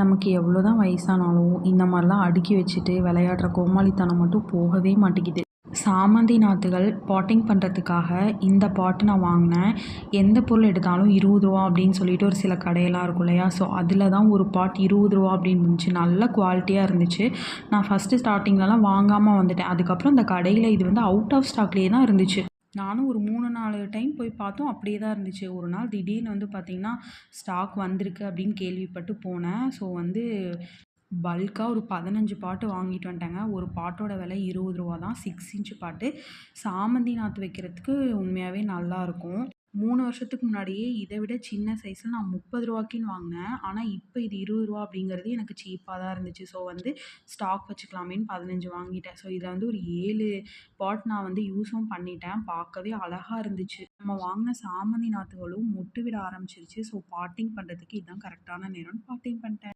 நமக்கு எவ்வளோதான் வயசானாலும் இந்த மாதிரிலாம் அடுக்கி வச்சுட்டு விளையாடுற கோமாளித்தனம் மட்டும் போகவே மாட்டேங்குது. சாமந்தி நாற்றுகள் பாட்டிங் பண்ணுறதுக்காக இந்த பாட்டு நான் வாங்கினேன். எந்த பொருள் எடுத்தாலும் ரூ. 20 அப்படின்னு சொல்லிட்டு ஒரு சில கடையெல்லாம் இருக்கும் இல்லையா? ஸோ அதில் தான் ஒரு பாட் ரூ. 20 அப்படின்னு இருந்துச்சு. நல்ல குவாலிட்டியாக இருந்துச்சு. நான் ஃபஸ்ட்டு ஸ்டார்ட்டிங்லலாம் வாங்காமல் வந்துட்டேன். அதுக்கப்புறம் அந்த கடையில் இது வந்து அவுட் ஆஃப் ஸ்டாக்லேயே தான் இருந்துச்சு. நானும் ஒரு 3, 4 டைம் போய் பார்த்தோம். அப்படியே தான் இருந்துச்சு. ஒரு நாள் திடீர்னு வந்து பார்த்திங்கன்னா, ஸ்டாக் வந்திருக்கு அப்படின்னு கேள்விப்பட்டு போனேன். ஸோ வந்து பல்கா ஒரு 15 பாட்டு வாங்கிட்டு வந்துட்டேங்க. ஒரு பாட்டோட விலை ரூ. 20 தான். 6 இன்ச் பாட்டு. சாமந்தி நாற்று வைக்கிறதுக்கு உண்மையாகவே நல்லாயிருக்கும். 3 வருஷத்துக்கு முன்னாடியே இதை விட சின்ன சைஸில் நான் ரூ. 30க்குன்னு வாங்கினேன். ஆனால் இப்போ இது ரூ. 20 அப்படிங்கிறது எனக்கு சீப்பாக தான் இருந்துச்சு. ஸோ வந்து ஸ்டாக் வச்சுக்கலாமேன்னு 15 வாங்கிட்டேன். ஸோ இதில் வந்து ஒரு 7 பாட் நான் வந்து யூஸும் பண்ணிட்டேன். பார்க்கவே அழகாக இருந்துச்சு. நம்ம வாங்கின சாமந்தி நாற்றுகளும் மொட்டு விட ஆரம்பிச்சிருச்சு. ஸோ பாட்டிங் பண்ணுறதுக்கு இதுதான் கரெக்டான நேரம்னு பாட்டிங் பண்ணிட்டேன்.